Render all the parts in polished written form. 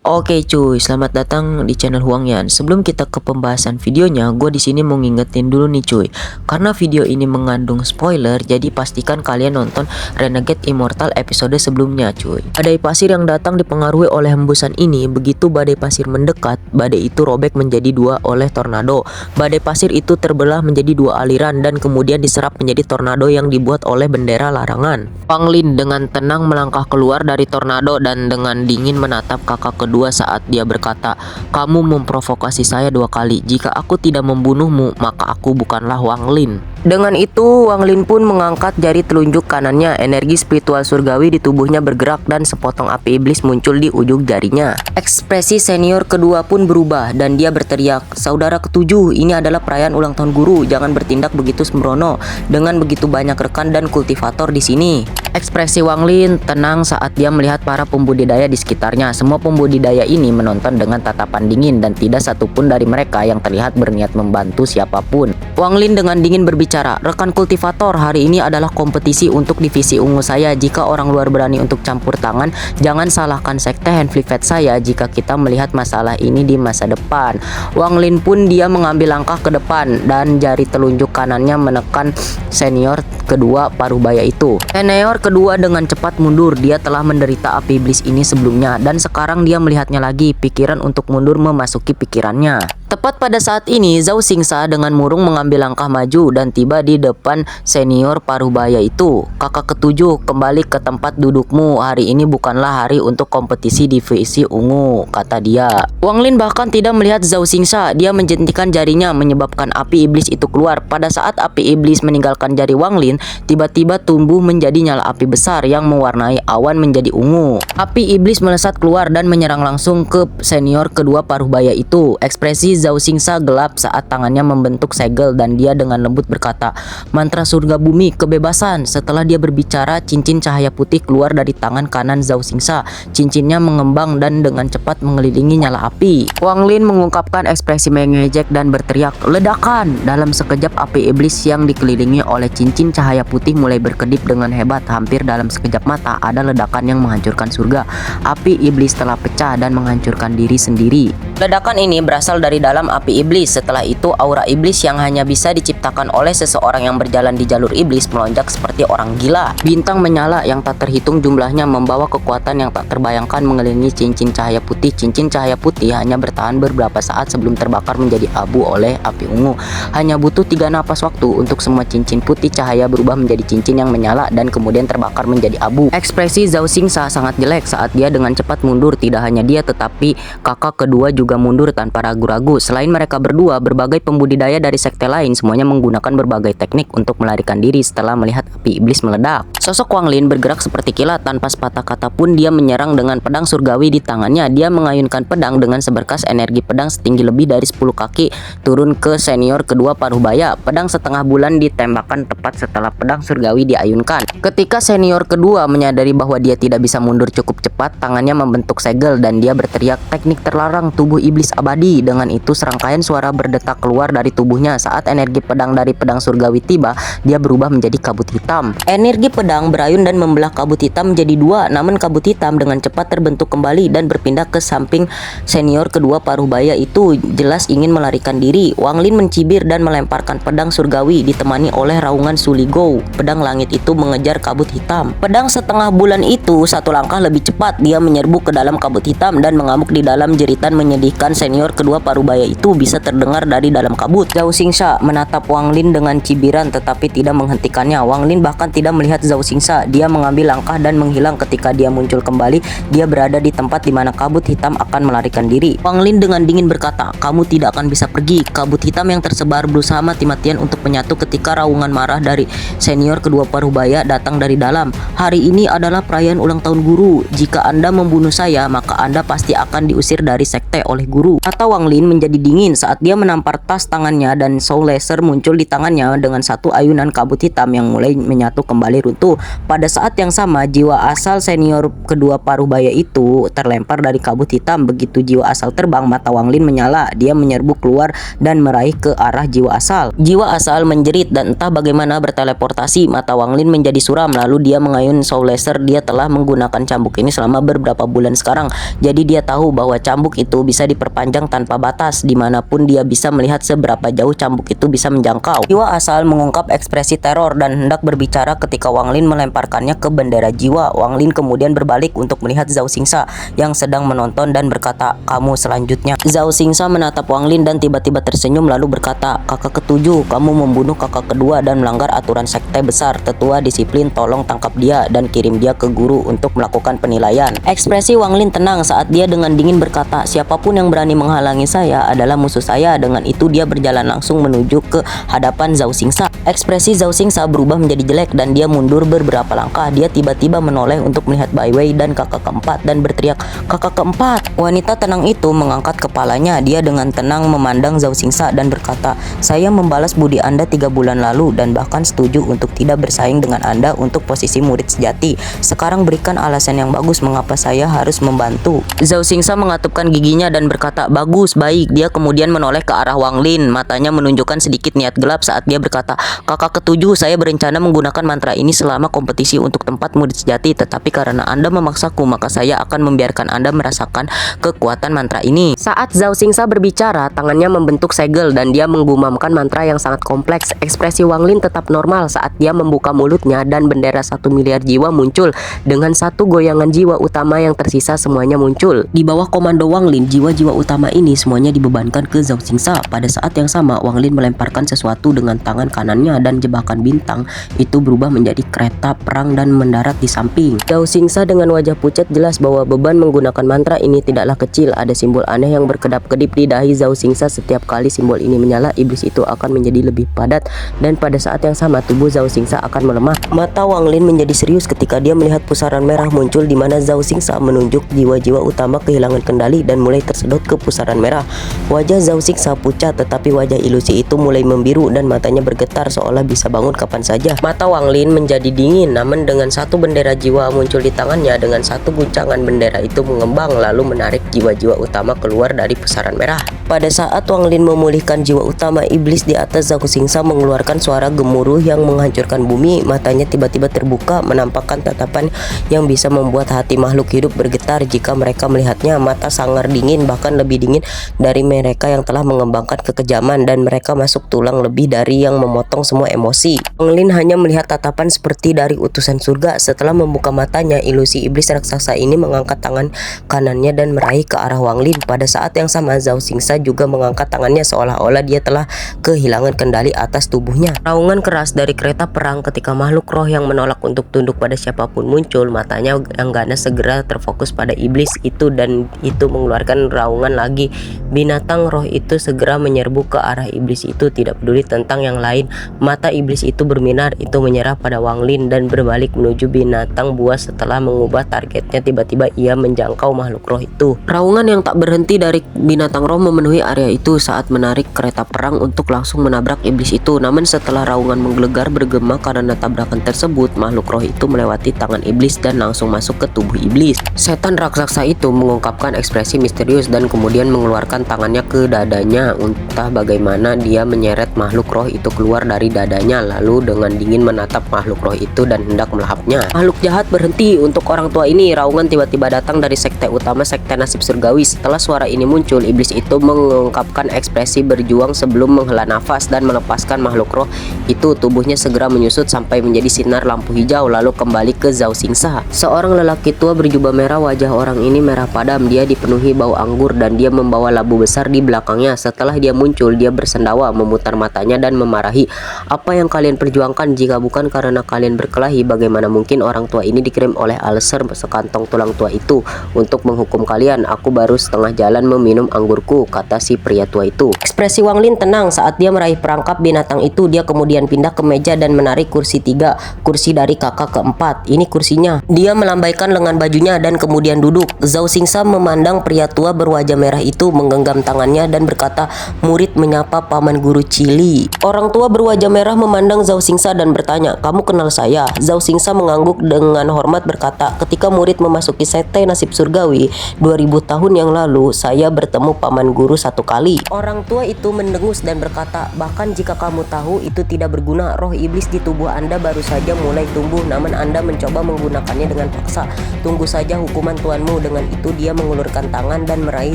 Oke cuy, selamat datang di channel Huangyan. Sebelum kita ke pembahasan videonya, gue di sini mau ngingetin dulu nih cuy. Karena video ini mengandung spoiler, jadi pastikan kalian nonton Renegade Immortal episode sebelumnya cuy. Badai pasir yang datang dipengaruhi oleh hembusan ini. Begitu badai pasir mendekat, badai itu robek menjadi dua oleh tornado. Badai pasir itu terbelah menjadi dua aliran dan kemudian diserap menjadi tornado yang dibuat oleh bendera larangan. Wang Lin dengan tenang melangkah keluar dari tornado dan dengan dingin menatap kakak kedua saat dia berkata, "Kamu memprovokasi saya 2 kali. Jika aku tidak membunuhmu, maka aku bukanlah Wang Lin." Dengan itu, Wang Lin pun mengangkat jari telunjuk kanannya. Energi spiritual surgawi di tubuhnya bergerak dan sepotong api iblis muncul di ujung jarinya. Ekspresi senior kedua pun berubah dan dia berteriak, "Saudara ketujuh, ini adalah perayaan ulang tahun guru. Jangan bertindak begitu sembrono dengan begitu banyak rekan dan kultivator di sini." Ekspresi Wang Lin tenang saat dia melihat para pembudidaya di sekitarnya. Semua pembudidaya ini menonton dengan tatapan dingin dan tidak satupun dari mereka yang terlihat berniat membantu siapapun. Wang Lin dengan dingin berbicara, "Rekan kultivator, hari ini adalah kompetisi untuk divisi ungu saya. Jika orang luar berani untuk campur tangan, jangan salahkan sekte Handflivet saya jika kita melihat masalah ini di masa depan." Wang Lin pun dia mengambil langkah ke depan dan jari telunjuk kanannya menekan senior kedua paruh baya itu. Senior kedua dengan cepat mundur. Dia telah menderita api iblis ini sebelumnya dan sekarang dia melihatnya lagi. Pikiran untuk mundur memasuki pikirannya. Tepat pada saat ini, Zhao Xingsa dengan murung mengambil langkah maju dan tiba di depan senior paruh baya itu. "Kakak ketujuh, kembali ke tempat dudukmu. Hari ini bukanlah hari untuk kompetisi divisi ungu," kata dia. Wang Lin bahkan tidak melihat Zhao Xingsa. Dia menjentikan jarinya menyebabkan api iblis itu keluar. Pada saat api iblis meninggalkan jari Wang Lin, tiba-tiba tumbuh menjadi nyala api besar yang mewarnai awan menjadi ungu. Api iblis melesat keluar dan menyerang langsung ke senior kedua paruh baya itu. Ekspresi Zhao Xingsa gelap saat tangannya membentuk segel dan dia dengan lembut berkata, "Mantra surga bumi kebebasan." Setelah dia berbicara, cincin cahaya putih keluar dari tangan kanan Zhao Xingsa. Cincinnya mengembang dan dengan cepat mengelilingi nyala api. Wang Lin mengungkapkan ekspresi mengejek dan berteriak, "Ledakan!" Dalam sekejap api iblis yang dikelilingi oleh cincin cahaya putih mulai berkedip dengan hebat. Hampir dalam sekejap mata ada ledakan yang menghancurkan surga. Api iblis telah pecah dan menghancurkan diri sendiri. Ledakan ini berasal dari dalam api iblis. Setelah itu aura iblis yang hanya bisa diciptakan oleh seseorang yang berjalan di jalur iblis melonjak seperti orang gila. Bintang menyala yang tak terhitung jumlahnya membawa kekuatan yang tak terbayangkan mengelilingi cincin cahaya putih. Cincin cahaya putih hanya bertahan beberapa saat sebelum terbakar menjadi abu oleh api ungu. Hanya butuh 3 napas waktu untuk semua cincin putih cahaya berubah menjadi cincin yang menyala dan kemudian terbakar menjadi abu. Ekspresi Zhao Xingsa sangat jelek saat dia dengan cepat mundur. Tidak hanya dia tetapi kakak kedua juga mundur tanpa ragu-ragu. Selain mereka berdua, berbagai pembudidaya dari sekte lain semuanya menggunakan berbagai teknik untuk melarikan diri setelah melihat api iblis meledak. Sosok Wang Lin bergerak seperti kilat. Tanpa sepatah kata pun dia menyerang dengan pedang surgawi di tangannya. Dia mengayunkan pedang dengan seberkas energi pedang setinggi lebih dari 10 kaki turun ke senior kedua paruh baya. Pedang setengah bulan ditembakkan tepat setelah pedang surgawi diayunkan. Ketika senior kedua menyadari bahwa dia tidak bisa mundur cukup cepat, tangannya membentuk segel dan dia berteriak, "Teknik terlarang tubuh iblis abadi." Dengan itu serangkaian suara berdetak keluar dari tubuhnya. Saat energi pedang dari pedang surgawi tiba, dia berubah menjadi kabut hitam. Energi pedang berayun dan membelah kabut hitam menjadi 2, namun kabut hitam dengan cepat terbentuk kembali dan berpindah ke samping senior kedua paruh baya itu. Jelas ingin melarikan diri. Wang Lin mencibir dan melemparkan pedang surgawi ditemani oleh raungan Suligou. Pedang langit itu mengejar kabut hitam. Pedang setengah bulan itu 1 langkah lebih cepat. Dia menyerbu ke dalam kabut hitam dan mengamuk di dalam. Jeritan menyedihkan senior kedua paruh baya itu bisa terdengar dari dalam kabut. Zhao Xingsa menatap Wang Lin dengan cibiran tetapi tidak menghentikannya. Wang Lin bahkan tidak melihat Zhao Xingsa. Dia mengambil langkah dan menghilang. Ketika dia muncul kembali, dia berada di tempat di mana kabut hitam akan melarikan diri. Wang Lin dengan dingin berkata, "Kamu tidak akan bisa pergi." Kabut hitam yang tersebar berusaha mati-matian untuk menyatu ketika raungan marah dari senior kedua paruh baya datang dari dalam. "Hari ini adalah perayaan ulang tahun guru. Jika Anda membunuh saya, maka Anda pasti akan diusir dari sekte oleh guru. Mata Wang Lin menjadi dingin saat dia menampar tas tangannya dan Soul Laser muncul di tangannya dengan satu ayunan kabut hitam yang mulai menyatu kembali runtuh. Pada saat yang sama, jiwa asal senior kedua paruh baya itu terlempar dari kabut hitam. Begitu jiwa asal terbang, mata Wang Lin menyala. Dia menyerbu keluar dan meraih ke arah jiwa asal. Jiwa asal menjerit dan entah bagaimana berteleportasi. Mata Wang Lin menjadi suram, lalu dia mengayun Soul Laser. Dia telah menggunakan cambuk ini selama beberapa bulan sekarang. Jadi dia tahu bahwa cambuk itu bisa diperpanjang tanpa batas. Dimanapun dia bisa melihat seberapa jauh cambuk itu bisa menjangkau. Jiwa asal mengungkap ekspresi teror dan hendak berbicara ketika Wang Lin melemparkannya ke bendera jiwa. Wang Lin kemudian berbalik untuk melihat Zhao Xingsa yang sedang menonton dan berkata, "Kamu selanjutnya." Zhao Xingsa menatap Wang Lin dan tiba-tiba tersenyum lalu berkata, "Kakak ketujuh, kamu membunuh kakak kedua dan melanggar aturan sekte besar. Tetua disiplin, tolong tangkap dia dan kirim dia ke guru untuk melakukan penilaian." Ekspresi Wang Lin tenang saat dia dengan dingin berkata, "Siapapun yang berani menghalangi saya adalah musuh saya." Dengan itu dia berjalan langsung menuju ke hadapan Zhao Xingsa. Ekspresi Zhao Xingsa berubah menjadi jelek dan dia mundur beberapa langkah. Dia tiba-tiba menoleh untuk melihat Bai Wei dan kakak keempat dan berteriak, "Kakak keempat!" Wanita tenang itu mengangkat kepalanya. Dia dengan tenang memandang Zhao Xingsa dan berkata, "Saya membalas budi Anda 3 bulan lalu dan bahkan setuju untuk tidak bersaing dengan Anda untuk posisi murid sejati. Sekarang berikan alasan yang bagus mengapa saya harus membantu." Zhao Xingsa mengatupkan giginya dan berkata, "Bagus, baik." Dia kemudian menoleh ke arah Wang Lin. Matanya menunjukkan sedikit niat gelap saat dia berkata, "Kakak ketujuh, saya berencana menggunakan mantra ini selama kompetisi untuk tempat murid sejati, tetapi karena Anda memaksaku, maka saya akan membiarkan Anda merasakan kekuatan mantra ini." Saat Zhao Xingsa berbicara, tangannya membentuk segel dan dia menggumamkan mantra yang sangat kompleks. Ekspresi Wang Lin tetap normal saat dia membuka mulutnya dan bendera 1 miliar jiwa muncul. Dengan satu goyangan jiwa utama yang tersisa semuanya muncul. Di bawah komando Wang Lin, jiwa-jiwa utama ini semuanya dibebankan ke Zhao Xingsa. Pada saat yang sama, Wang Lin melemparkan sesuatu dengan tangan kanannya dan jebakan bintang itu berubah menjadi kereta perang dan mendarat di samping. Zhao Xingsa dengan wajah pucat jelas bahwa beban menggunakan mantra ini tidaklah kecil. Ada simbol aneh yang berkedap-kedip di dahi Zhao Xingsa. Setiap kali simbol ini menyala, iblis itu akan menjadi lebih padat dan pada saat yang sama tubuh Zhao Xingsa akan melemah. Mata Wang Lin menjadi serius ketika dia melihat pusaran merah muncul di mana Zhao Xingsa menunjuk jiwa-jiwa utama kehilangan kendali dan mulai tersedot ke pusaran merah. Wajah Zhao Xingsa pucat tetapi wajah ilusi itu mulai membiru dan matanya bergetar seolah bisa bangun kapan saja. Mata Wang Lin menjadi dingin, namun dengan satu bendera jiwa muncul di tangannya. Dengan satu guncangan bendera itu mengembang lalu menarik jiwa-jiwa utama keluar dari pusaran merah. Pada saat Wang Lin memulihkan jiwa utama, iblis di atas Zhao Xingsa mengeluarkan suara gemuruh yang menghancurkan bumi. Matanya tiba-tiba terbuka menampakkan tatapan yang bisa membuat hati makhluk hidup bergetar jika mereka melihatnya. Mata sangar dingin, bahkan lebih dingin dari mereka yang telah mengembangkan kekejaman, dan mereka masuk tulang lebih dari yang memotong semua emosi. Wang Lin hanya melihat tatapan seperti dari utusan surga. Setelah membuka matanya, ilusi iblis raksasa ini mengangkat tangan kanannya dan meraih ke arah Wang Lin. Pada saat yang sama, Zhao Xingsa juga mengangkat tangannya seolah-olah dia telah kehilangan kendali atas tubuhnya. Raungan keras dari kereta perang ketika makhluk roh yang menolak untuk tunduk pada siapapun muncul. Matanya yang ganas segera terfokus pada iblis itu dan itu mengeluarkan raungan lagi. Binatang roh itu segera menyerbu ke arah iblis itu, tidak peduli tentang yang lain. Mata iblis itu berminar, itu menyerah pada Wang Lin dan berbalik menuju binatang buas. Setelah mengubah targetnya, tiba-tiba ia menjangkau makhluk roh itu. Raungan yang tak berhenti dari binatang roh memenuhi area itu saat menarik kereta perang untuk langsung menabrak iblis itu. Namun setelah raungan menggelegar bergema karena tabrakan tersebut, makhluk roh itu melewati tangan iblis dan langsung masuk ke tubuh iblis. Setan raksasa itu mengungkapkan ekspresi misterius dan kemudian mengeluarkan tangannya ke dadanya. Entah bagaimana dia menyeret makhluk roh itu keluar dari dadanya, lalu dengan dingin menatap makhluk roh itu dan hendak melahapnya. Makhluk jahat berhenti untuk orang tua ini. Raungan tiba-tiba datang dari sekte utama, sekte nasib surgawi. Setelah suara ini muncul, iblis itu mengungkapkan ekspresi berjuang sebelum menghela nafas dan melepaskan makhluk roh itu. Tubuhnya segera menyusut sampai menjadi sinar lampu hijau lalu kembali ke Zhao Xingsa. Seorang lelaki tua berjubah merah, wajah orang ini merah padam. Dia dipenuhi bau anggur dan dia membawa labu besar di belakangnya. Setelah dia muncul, dia bersendawa, memutar matanya dan memarahi. "Apa yang kalian perjuangkan? Jika bukan karena kalian berkelahi, bagaimana mungkin orang tua ini dikirim oleh Alser sekantong tulang tua itu untuk menghukum kalian? Aku baru setengah jalan meminum anggurku," kata kata si pria tua itu. Ekspresi Wang Lin tenang saat dia meraih perangkap binatang itu. Dia kemudian pindah ke meja dan menarik kursi 3, kursi dari kakak keempat. Ini kursinya. Dia melambaikan lengan bajunya dan kemudian duduk. Zhao Xingsa memandang pria tua berwajah merah itu, menggenggam tangannya dan berkata, "Murid menyapa paman guru Cili." Orang tua berwajah merah memandang Zhao Xingsa dan bertanya, "Kamu kenal saya?" Zhao Xingsa mengangguk dengan hormat berkata, "Ketika murid memasuki sekte nasib surgawi 2000 tahun yang lalu, saya bertemu paman guru 1 kali." Orang tua itu mendengus dan berkata, "Bahkan jika kamu tahu itu tidak berguna, roh iblis di tubuh Anda baru saja mulai tumbuh, namun Anda mencoba menggunakannya dengan paksa. Tunggu saja hukuman tuanmu." Dengan itu dia mengulurkan tangan dan meraih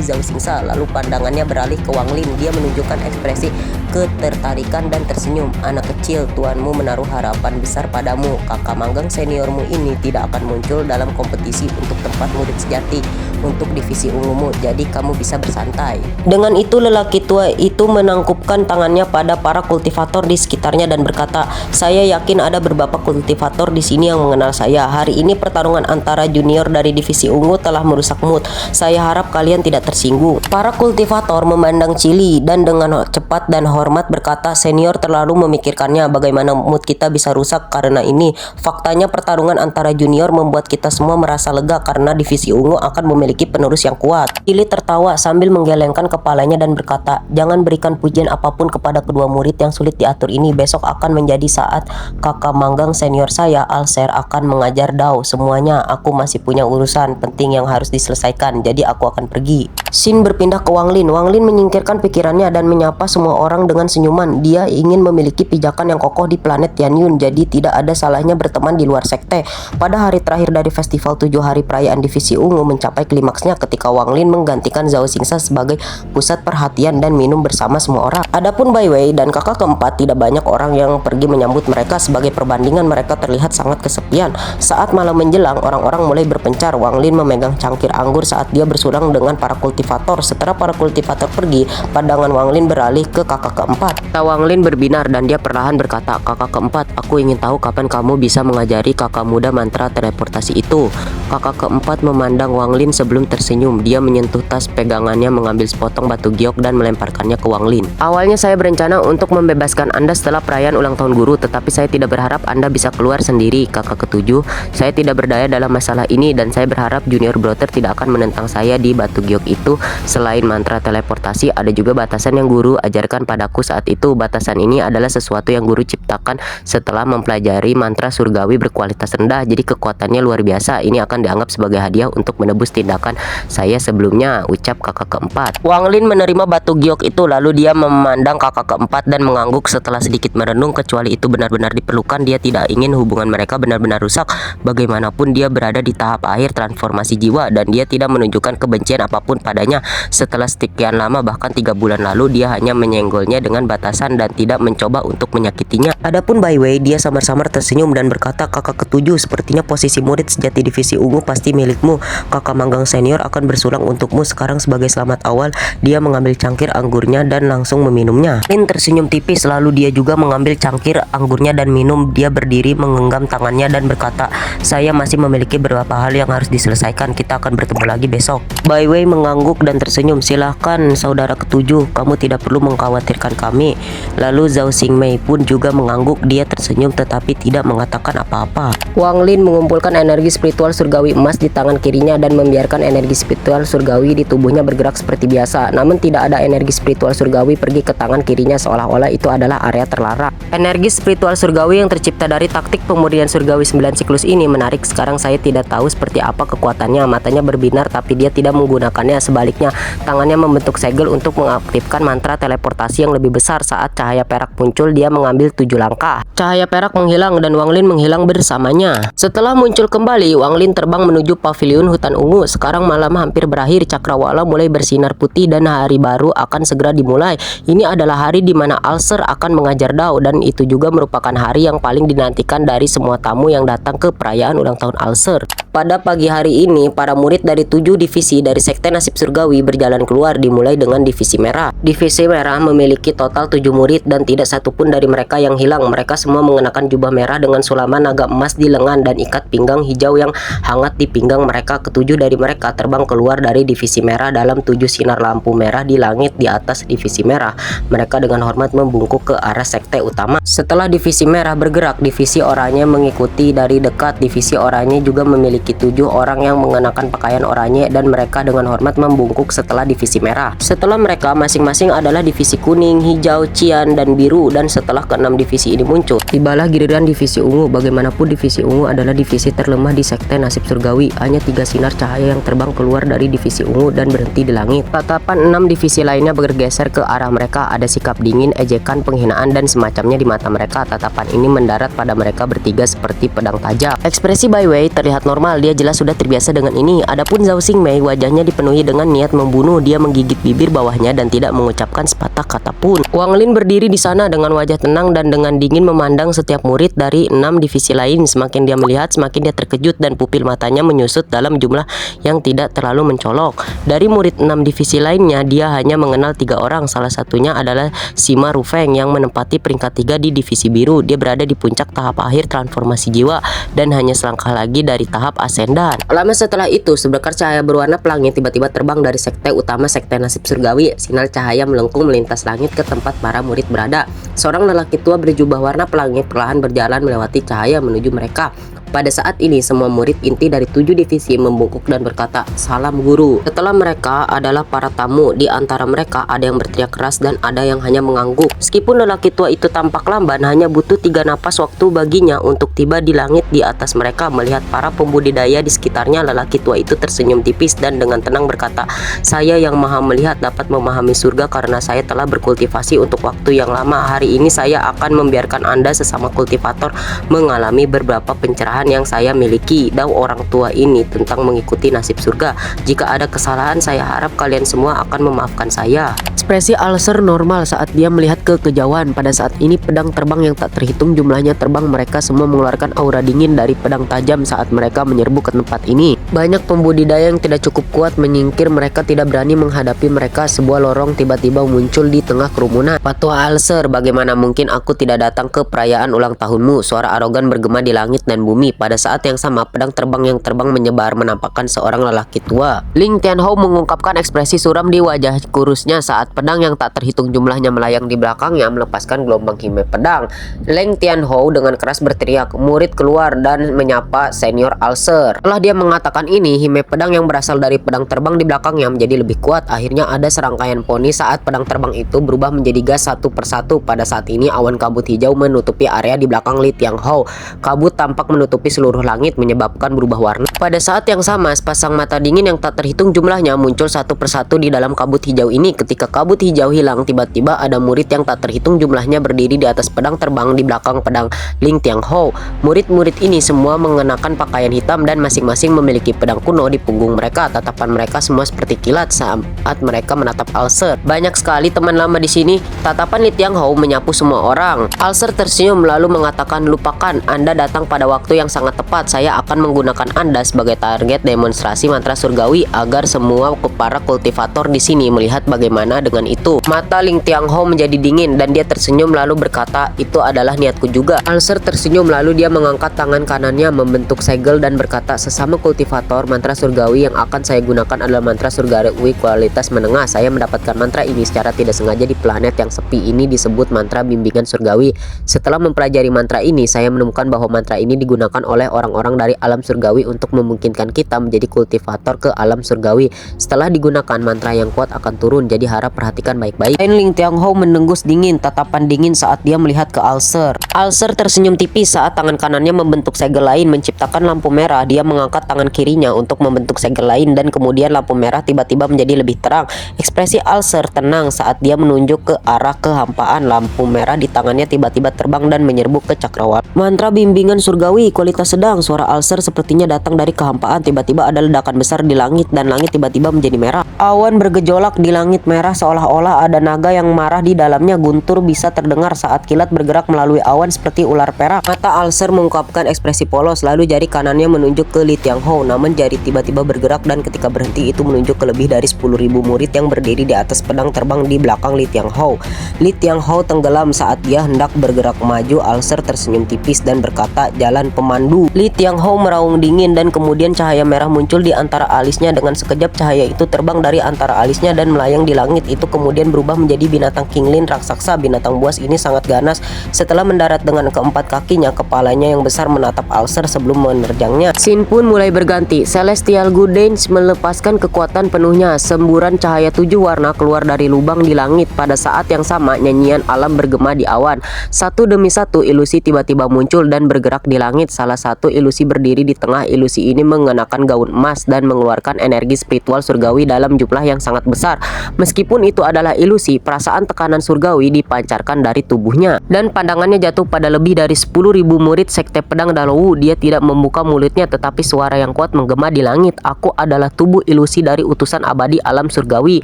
Zhao Xingsa. Lalu pandangannya beralih ke Wang Lin. Dia menunjukkan ekspresi ketertarikan dan tersenyum. "Anak kecil, tuanmu menaruh harapan besar padamu. Kakak manggang seniormu ini tidak akan muncul dalam kompetisi untuk tempat murid sejati untuk divisi ungumu, jadi kamu bisa bersantai." Dengan itu lelaki tua itu menangkupkan tangannya pada para kultivator di sekitarnya dan berkata, "Saya yakin ada beberapa kultivator di sini yang mengenal saya. Hari ini pertarungan antara junior dari divisi ungu telah merusak mood. Saya harap kalian tidak tersinggung." Para kultivator memandang Cili dan dengan cepat dan hormat berkata, "Senior terlalu memikirkannya. Bagaimana mood kita bisa rusak karena ini? Faktanya pertarungan antara junior membuat kita semua merasa lega karena divisi ungu akan memiliki penerus yang kuat." Cili tertawa sambil menggelengkan kepalanya dan berkata, "Jangan berikan pujian apapun kepada kedua murid yang sulit diatur ini. Besok akan menjadi saat kakak manggang senior saya, Alser, akan mengajar Dao semuanya. Aku masih punya urusan penting yang harus diselesaikan, jadi aku akan pergi." Xin berpindah ke Wang Lin. Wang Lin menyingkirkan pikirannya dan menyapa semua orang dengan senyuman. Dia ingin memiliki pijakan yang kokoh di planet Tianyun, jadi tidak ada salahnya berteman di luar sekte. Pada hari terakhir dari festival 7 hari perayaan divisi ungu mencapai klimaksnya ketika Wang Lin menggantikan Zhao Xingsa sebagai pusat perhatian dan minum bersama semua orang. Adapun Bai Wei dan kakak keempat, tidak banyak orang yang pergi menyambut mereka. Sebagai perbandingan, mereka terlihat sangat kesepian. Saat malam menjelang, orang-orang mulai berpencar. Wang Lin memegang cangkir anggur saat dia bersulang dengan para kultivator. Setelah para kultivator pergi, pandangan Wang Lin beralih ke kakak keempat. Wang Lin berbinar dan dia perlahan berkata, "Kakak keempat, aku ingin tahu kapan kamu bisa mengajari kakak muda mantra teleportasi itu." Kakak keempat memandang Wang Lin sebelum tersenyum. Dia menyentuh tas pegangannya, mengambil sepotong batu giok dan melemparkannya ke Wang Lin. "Awalnya saya berencana untuk membebaskan Anda setelah perayaan ulang tahun guru, tetapi saya tidak berharap Anda bisa keluar sendiri, kakak ketujuh. Saya tidak berdaya dalam masalah ini dan saya berharap junior brother tidak akan menentang saya di batu giok itu. Selain mantra teleportasi, ada juga batasan yang guru ajarkan padaku saat itu. Batasan ini adalah sesuatu yang guru ciptakan setelah mempelajari mantra surgawi berkualitas rendah, jadi kekuatannya luar biasa. Ini akan dianggap sebagai hadiah untuk menebus tindakan saya sebelumnya," ucap kakak keempat. Wang Lin menerima batu giok itu, lalu dia memandang kakak keempat dan mengangguk. Setelah sedikit merenung, kecuali itu benar-benar diperlukan, dia tidak ingin hubungan mereka benar-benar rusak. Bagaimanapun dia berada di tahap akhir transformasi jiwa dan dia tidak menunjukkan kebencian apapun padanya. Setelah sekian lama, bahkan 3 bulan lalu, dia hanya menyenggolnya dengan batasan dan tidak mencoba untuk menyakitinya. Adapun Bai Wei, dia samar-samar tersenyum dan berkata, "Kakak ketujuh, sepertinya posisi murid sejati divisi ungu pasti milikmu. Kakak manggang senior akan bersulang untukmu sekarang sebagai selamat awal." Dia mengambil cangkir anggurnya dan langsung meminumnya. Lin tersenyum tipis, lalu dia juga mengambil cangkir anggurnya dan minum. Dia berdiri menggenggam tangannya dan berkata, "Saya masih memiliki beberapa hal yang harus diselesaikan. Kita akan bertemu lagi besok." Bai Wei mengangguk dan tersenyum. "Silahkan saudara ketujuh, kamu tidak perlu mengkhawatirkan kami." Lalu Zhao Xingmei pun juga mengangguk. Dia tersenyum tetapi tidak mengatakan apa-apa. Wang Lin mengumpulkan energi spiritual surgawi emas di tangan kirinya dan membiarkan energi spiritual surgawi di tubuhnya bergerak seperti biasa. Namun tidak ada energi spiritual surgawi pergi ke tangan kirinya, seolah-olah itu adalah area terlarang. Energi spiritual surgawi yang tercipta dari taktik pemurnian surgawi 9 siklus ini menarik. Sekarang saya tidak tahu seperti apa kekuatannya. Matanya berbinar tapi dia tidak menggunakannya. Sebaliknya, tangannya membentuk segel untuk mengaktifkan mantra teleportasi yang lebih besar. Saat cahaya perak muncul, dia mengambil 7 langkah. Cahaya perak menghilang dan Wang Lin menghilang bersamanya. Setelah muncul kembali, Wang Lin terbang menuju pavilion hutan ungu. Sekarang malam hampir berakhir, cakrawala mulai bersinar putih dan hari baru akan segera dimulai. Ini adalah hari di mana Alser akan mengajar Dao dan itu juga merupakan hari yang paling dinantikan dari semua tamu yang datang ke perayaan ulang tahun Alser. Pada pagi hari ini, para murid dari 7 divisi dari Sekte Nasib Surgawi berjalan keluar, dimulai dengan divisi merah. Divisi merah memiliki total 7 murid dan tidak satupun dari mereka yang hilang. Mereka semua mengenakan jubah merah dengan sulaman naga emas di lengan dan ikat pinggang hijau yang hangat di pinggang mereka. Ketujuh dari mereka terbang keluar dari divisi merah dalam 7 sinar lampu merah di langit di atas divisi merah. Mereka dengan hormat membungkuk ke arah sekte utama. Setelah divisi merah bergerak, divisi oranye mengikuti dari dekat. Divisi oranye juga memiliki 7 orang yang mengenakan pakaian oranye dan mereka dengan hormat membungkuk setelah divisi merah. Setelah mereka masing-masing adalah divisi kuning, hijau, cian, dan biru, dan setelah ke-6 divisi ini muncul, tibalah giliran divisi ungu. Bagaimanapun divisi ungu adalah divisi terlemah di Sekte Nasib Surgawi. Hanya 3 sinar cahaya yang terbang keluar dari divisi ungu dan berhenti di langit. Tatapan 6 divisi lainnya bergeser ke arah mereka. Ada sikap dingin, ejekan, penghinaan, dan semacamnya di mata mereka. Tatapan ini mendarat pada mereka bertiga seperti pedang tajam. Ekspresi Bai Wei terlihat normal. Dia jelas sudah terbiasa dengan ini. Adapun Zhao Xingmei, wajahnya dipenuhi dengan niat membunuh. Dia menggigit bibir bawahnya dan tidak mengucapkan sepatah kata pun. Wang Lin berdiri di sana dengan wajah tenang dan dengan dingin memandang setiap murid dari 6 divisi lain. Semakin dia melihat, semakin dia terkejut dan pupil matanya menyusut dalam jumlah yang tidak terlalu mencolok. Dari murid 6 divisi lainnya, dia hanya mengenal 3 orang. Salah satunya adalah Sima Rufeng yang menempati peringkat 3 di divisi biru. Dia berada di puncak tahap akhir transformasi jiwa dan hanya selangkah lagi dari tahap asendan. Lama setelah itu, sebekar cahaya berwarna pelangi tiba-tiba terbang dari sekte utama Sekte Nasib Surgawi. Sinar cahaya melengkung melintas langit ke tempat para murid berada. Seorang lelaki tua berjubah warna pelangi perlahan berjalan melewati cahaya menuju mereka. Pada saat ini, semua murid inti dari 7 divisi membungkuk dan berkata, "Salam guru." Setelah mereka adalah para tamu. Di antara mereka ada yang berteriak keras dan ada yang hanya mengangguk. Meskipun lelaki tua itu tampak lamban, hanya butuh 3 napas waktu baginya untuk tiba di langit di atas mereka. Melihat para pembudidaya di sekitarnya, lelaki tua itu tersenyum tipis dan dengan tenang berkata, "Saya yang maha melihat dapat memahami surga karena saya telah berkultivasi untuk waktu yang lama. Hari ini saya akan membiarkan Anda sesama kultivator mengalami beberapa pencerahan yang saya miliki." Dao orang tua ini tentang mengikuti nasib surga. "Jika ada kesalahan, saya harap kalian semua akan memaafkan saya." Ekspresi Alser normal saat dia melihat kekejauhan. Pada saat ini pedang terbang yang tak terhitung jumlahnya terbang. Mereka semua mengeluarkan aura dingin dari pedang tajam saat mereka menyerbu ke tempat ini. Banyak pembudidaya yang tidak cukup kuat menyingkir. Mereka tidak berani menghadapi mereka. Sebuah lorong tiba-tiba muncul di tengah kerumunan. "Patua Alser, bagaimana mungkin aku tidak datang ke perayaan ulang tahunmu?" Suara arogan bergema di langit dan bumi. Pada saat yang sama, pedang terbang yang terbang menyebar menampakkan seorang lelaki tua. Ling Tianhou mengungkapkan ekspresi suram di wajah kurusnya saat pedang yang tak terhitung jumlahnya melayang di belakangnya melepaskan gelombang hime pedang. Ling Tianhou dengan keras berteriak, murid keluar dan menyapa senior Alser. Setelah dia mengatakan ini, hime pedang yang berasal dari pedang terbang di belakangnya menjadi lebih kuat. Akhirnya ada serangkaian poni saat pedang terbang itu berubah menjadi gas satu persatu. Pada saat ini, awan kabut hijau menutupi area di belakang Li Tianhou. Kabut tampak menutupi seluruh langit menyebabkan berubah warna. Pada saat yang sama, sepasang mata dingin yang tak terhitung jumlahnya muncul satu persatu di dalam kabut hijau ini. Ketika kabut hijau hilang, tiba-tiba ada murid yang tak terhitung jumlahnya berdiri di atas pedang terbang di belakang pedang Ling Tianhou. Murid-murid ini semua mengenakan pakaian hitam dan masing-masing memiliki pedang kuno di punggung mereka. Tatapan mereka semua seperti kilat saat mereka menatap Alser. "Banyak sekali teman lama di sini." Tatapan Li Tianhou menyapu semua orang. Alser tersenyum lalu mengatakan, "Lupakan, Anda datang pada waktu yang sangat tepat. Saya akan menggunakan Anda sebagai target demonstrasi mantra surgawi agar semua para kultivator di sini melihat bagaimana dengan itu." Mata Ling Tianhou menjadi dingin dan dia tersenyum lalu berkata, "Itu adalah niatku juga." Alser tersenyum lalu dia mengangkat tangan kanannya membentuk segel dan berkata, "Sesama kultivator, mantra surgawi yang akan saya gunakan adalah mantra surgawi kualitas menengah. Saya mendapatkan mantra ini secara tidak sengaja di planet yang sepi ini disebut mantra bimbingan surgawi. Setelah mempelajari mantra ini, saya menemukan bahwa mantra ini digunakan oleh orang-orang dari alam surgawi untuk memungkinkan kita menjadi kultivator ke alam surgawi. Setelah digunakan, mantra yang kuat akan turun, jadi harap perhatikan baik-baik." Ling Tianhou mendengus dingin, tatapan dingin saat dia melihat ke Alser. Alser tersenyum tipis saat tangan kanannya membentuk segel lain menciptakan lampu merah. Dia mengangkat tangan kirinya untuk membentuk segel lain dan kemudian lampu merah tiba-tiba menjadi lebih terang terang. Ekspresi Alser tenang saat dia menunjuk ke arah kehampaan. Lampu merah di tangannya tiba-tiba terbang dan menyerbu ke cakrawala. Mantra bimbingan surgawi kualitas sedang. Suara Alser sepertinya datang dari kehampaan. Tiba-tiba ada ledakan besar di langit dan langit tiba-tiba menjadi merah. Awan bergejolak di langit merah seolah-olah ada naga yang marah di dalamnya. Guntur bisa terdengar saat kilat bergerak melalui awan seperti ular perak. Mata Alser mengungkapkan ekspresi polos, lalu jari kanannya menunjuk ke Li Tianghou. Namun jari tiba-tiba bergerak dan ketika berhenti itu menunjuk ke lebih dari 10.000 murid yang berdiri di atas pedang terbang di belakang Li Tianghou. Li Tianghou tenggelam saat dia hendak bergerak maju. Alser tersenyum tipis dan berkata, "Jalan pemandu." Li Tianghou meraung dingin dan kemudian cahaya merah muncul di antara alisnya. Dengan sekejap cahaya itu terbang dari antara alisnya dan melayang di langit. Itu kemudian berubah menjadi binatang Kinglin raksasa. Binatang buas ini sangat ganas. Setelah mendarat dengan keempat kakinya, kepalanya yang besar menatap Alser sebelum menerjangnya. Scene pun mulai berganti. Celestial Guardians melepaskan kekuatan penuhnya. Semburan cahaya 7 warna keluar dari lubang di langit. Pada saat yang sama nyanyian alam bergema di awan. Satu demi satu ilusi tiba-tiba muncul dan bergerak di langit. Salah satu ilusi berdiri di tengah. Ilusi ini mengenakan gaun emas dan mengeluarkan energi spiritual surgawi dalam jumlah yang sangat besar. Meskipun itu adalah ilusi, perasaan tekanan surgawi dipancarkan dari tubuhnya dan pandangannya jatuh pada lebih dari 10.000 murid sekte pedang Dalowu. Dia tidak membuka mulutnya tetapi suara yang kuat menggema di langit. "Aku adalah tubuh ilusi dari utusan abadi alam surgawi.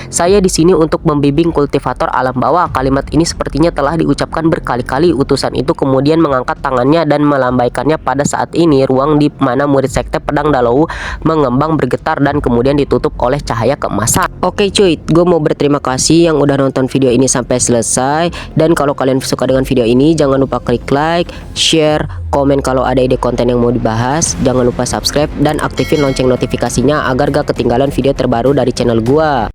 Saya di sini untuk membimbing kultivator alam bawah." Kalimat ini sepertinya telah diucapkan berkali-kali. Utusan itu kemudian mengangkat tangannya dan melambaikannya. Pada saat ini ruang di mana murid sekte pedang Dalowu mengembang bergetar dan kemudian ditutup oleh cahaya keemasan. Oke cuy, gue mau berterima kasih yang udah nonton video ini sampai selesai. Dan kalau kalian suka dengan video ini, jangan lupa klik like, share, komen kalau ada ide konten yang mau dibahas. Jangan lupa subscribe dan aktifin lonceng notifikasinya agar gak ketinggalan video terbaru dari channel gua.